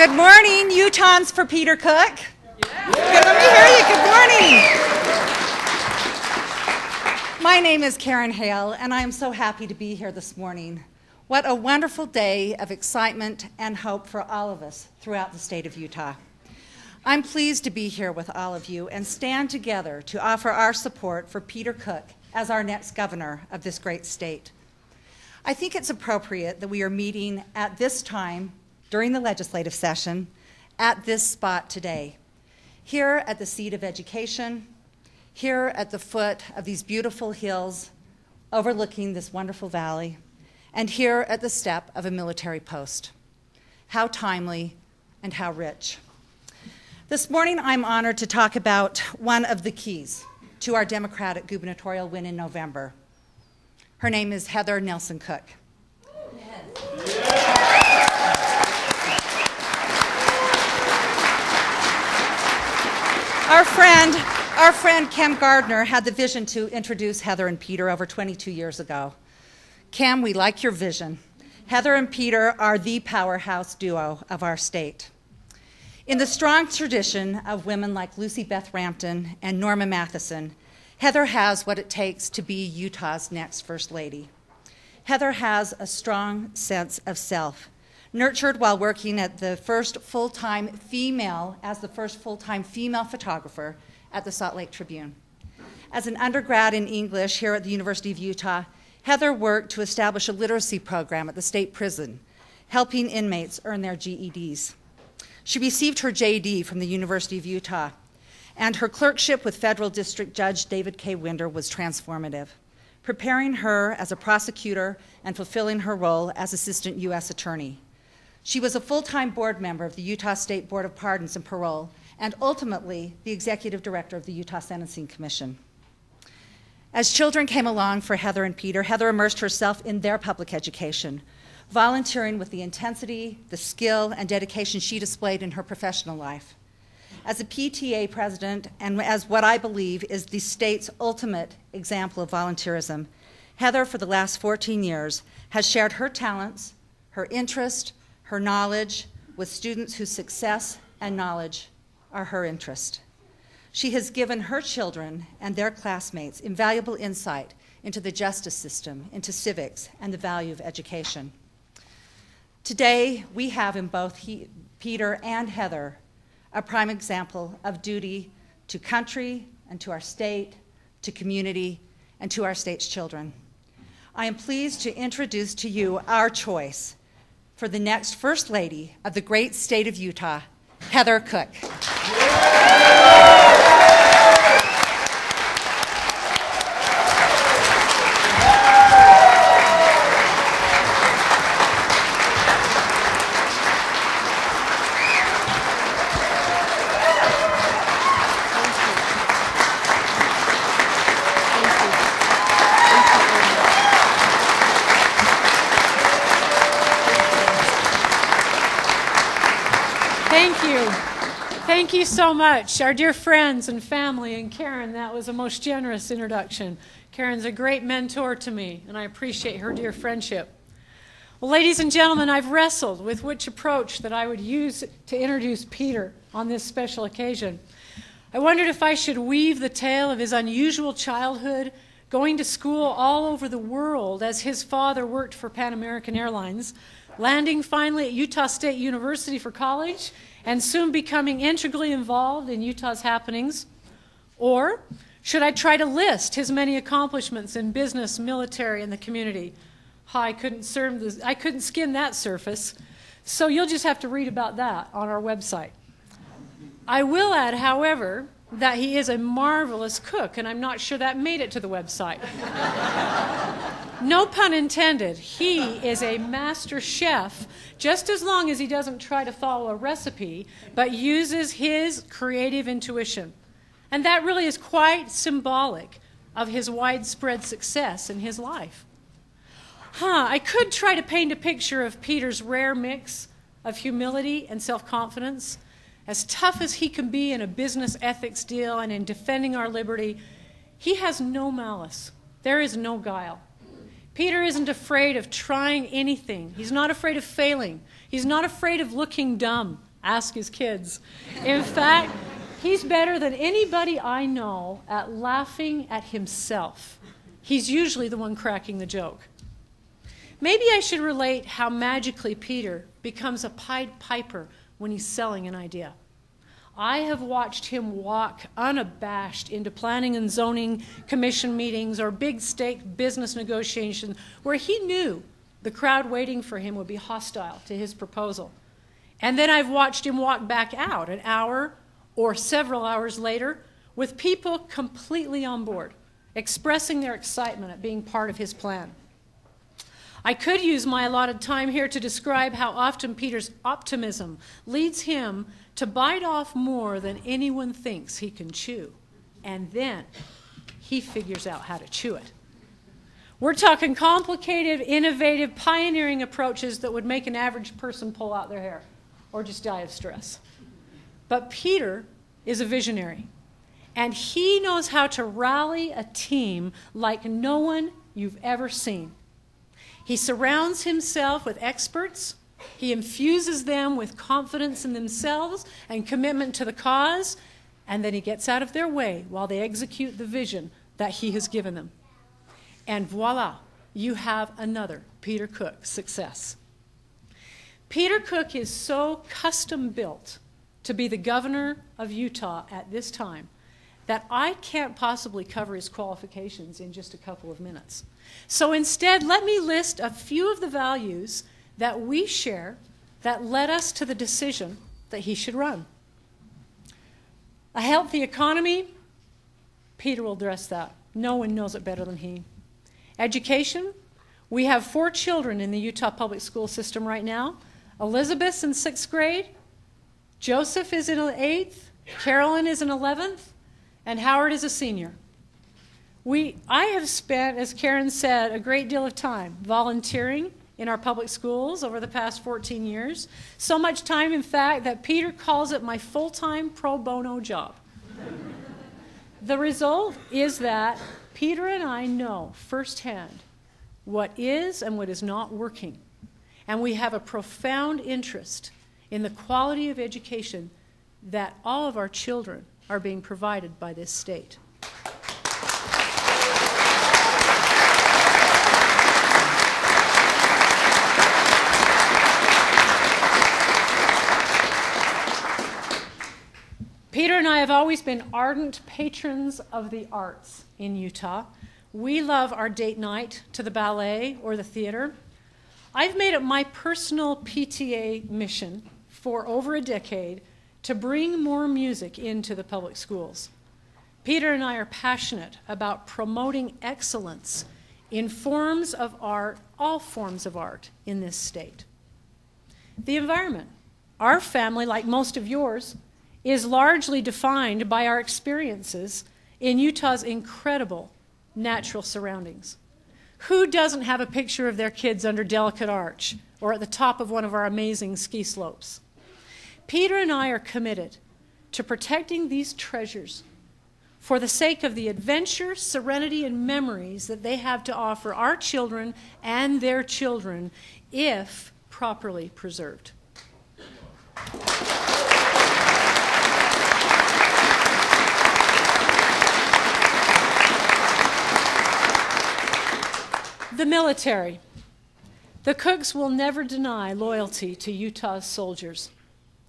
Good morning, Utahns for Peter Cooke. Yeah. Good, let me hear you. Good morning. My name is Karen Hale, and I am so happy to be here this morning. What a wonderful day of excitement and hope for all of us throughout the state of Utah. I'm pleased to be here with all of you and stand together to offer our support for Peter Cooke as our next governor of this great state. I think it's appropriate that we are meeting at this time during the legislative session at this spot today, here at the seat of education, here at the foot of these beautiful hills overlooking this wonderful valley, and here at the step of a military post. How timely and how rich. This morning I'm honored to talk about one of the keys to our Democratic gubernatorial win in November. Her name is Heather Nelson Cooke. Our friend Cam Gardner had the vision to introduce Heather and Peter over 22 years ago. Cam, we like your vision. Heather and Peter are the powerhouse duo of our state. In the strong tradition of women like Lucy Beth Rampton and Norma Matheson, Heather has what it takes to be Utah's next First Lady. Heather has a strong sense of self, nurtured while working at the first full-time female photographer at the Salt Lake Tribune. As an undergrad in English here at the University of Utah, Heather worked to establish a literacy program at the state prison, helping inmates earn their GEDs. She received her JD from the University of Utah, and her clerkship with Federal District Judge David K. Winder was transformative, preparing her as a prosecutor and fulfilling her role as Assistant U.S. Attorney. She was a full-time board member of the Utah State Board of Pardons and Parole, and ultimately the executive director of the Utah Sentencing Commission. As children came along for Heather and Peter, Heather immersed herself in their public education, volunteering with the intensity, the skill, and dedication she displayed in her professional life. As a PTA president, and as what I believe is the state's ultimate example of volunteerism, Heather, for the last 14 years, has shared her talents, her interest, her knowledge with students whose success and knowledge are her interest. She has given her children and their classmates invaluable insight into the justice system, into civics, and the value of education. Today, we have in both Peter and Heather a prime example of duty to country and to our state, to community, and to our state's children. I am pleased to introduce to you our choice for the next First Lady of the great state of Utah, Heather Cooke. Thank you so much, our dear friends and family, and Karen, that was a most generous introduction. Karen's a great mentor to me, and I appreciate her dear friendship. Well, ladies and gentlemen, I've wrestled with which approach that I would use to introduce Peter on this special occasion. I wondered if I should weave the tale of his unusual childhood, going to school all over the world as his father worked for Pan American Airlines, landing finally at Utah State University for college, and soon becoming integrally involved in Utah's happenings? Or should I try to list his many accomplishments in business, military, and the community? I couldn't skim that surface, so you'll just have to read about that on our website. I will add, however, that he is a marvelous cook, and I'm not sure that made it to the website. No pun intended. He is a master chef, just as long as he doesn't try to follow a recipe, but uses his creative intuition. And that really is quite symbolic of his widespread success in his life. I could try to paint a picture of Peter's rare mix of humility and self-confidence. As tough as he can be in a business ethics deal and in defending our liberty, he has no malice. There is no guile. Peter isn't afraid of trying anything. He's not afraid of failing. He's not afraid of looking dumb Ask his kids. In fact, he's better than anybody I know at laughing at himself. He's usually the one cracking the joke. Maybe I should relate how magically Peter becomes a Pied Piper when he's selling an idea. I have watched him walk unabashed into planning and zoning commission meetings or big stake business negotiations where he knew the crowd waiting for him would be hostile to his proposal. And then I've watched him walk back out an hour or several hours later with people completely on board, expressing their excitement at being part of his plan. I could use my allotted time here to describe how often Peter's optimism leads him to bite off more than anyone thinks he can chew. And then he figures out how to chew it. We're talking complicated, innovative, pioneering approaches that would make an average person pull out their hair or just die of stress. But Peter is a visionary, and he knows how to rally a team like no one you've ever seen. He surrounds himself with experts. He infuses them with confidence in themselves and commitment to the cause, and then he gets out of their way while they execute the vision that he has given them. And voila, you have another Peter Cooke success. Peter Cooke is so custom built to be the governor of Utah at this time that I can't possibly cover his qualifications in just a couple of minutes. So instead, let me list a few of the values that we share that led us to the decision that he should run. A healthy economy, Peter will address that. No one knows it better than he. Education, we have 4 children in the Utah public school system right now. Elizabeth's in 6th grade, Joseph is in 8th, Carolyn is in 11th, and Howard is a senior. I have spent, as Karen said, a great deal of time volunteering in our public schools over the past 14 years. So much time, in fact, that Peter calls it my full-time pro bono job. The result is that Peter and I know firsthand what is and what is not working. And we have a profound interest in the quality of education that all of our children are being provided by this state. Peter and I have always been ardent patrons of the arts in Utah. We love our date night to the ballet or the theater. I've made it my personal PTA mission for over a decade to bring more music into the public schools. Peter and I are passionate about promoting excellence in forms of art, all forms of art in this state. The environment. Our family, like most of yours, is largely defined by our experiences in Utah's incredible natural surroundings. Who doesn't have a picture of their kids under Delicate Arch or at the top of one of our amazing ski slopes? Peter and I are committed to protecting these treasures for the sake of the adventure, serenity, and memories that they have to offer our children and their children if properly preserved. The military. The Cookes will never deny loyalty to Utah's soldiers.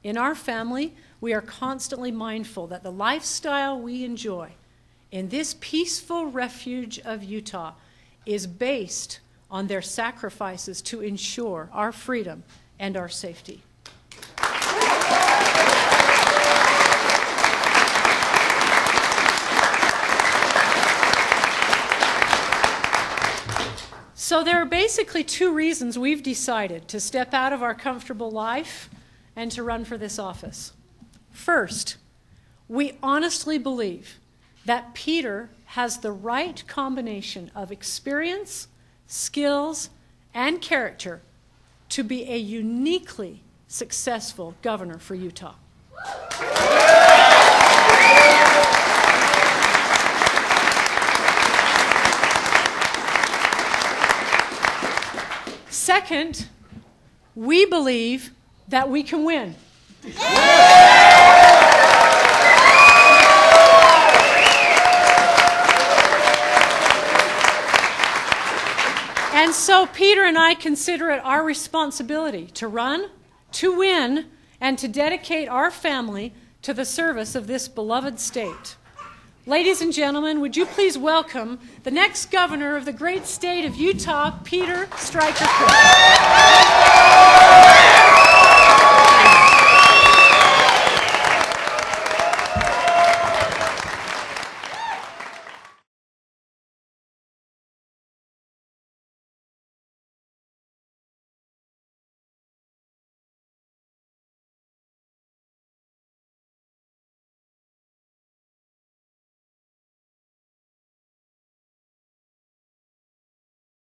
In our family, we are constantly mindful that the lifestyle we enjoy in this peaceful refuge of Utah is based on their sacrifices to ensure our freedom and our safety. So there are basically 2 reasons we've decided to step out of our comfortable life and to run for this office. First, we honestly believe that Peter has the right combination of experience, skills, and character to be a uniquely successful governor for Utah. Second, we believe that we can win. And so Peter and I consider it our responsibility to run, to win, and to dedicate our family to the service of this beloved state. Ladies and gentlemen, would you please welcome the next governor of the great state of Utah, Peter Stryker Cooke.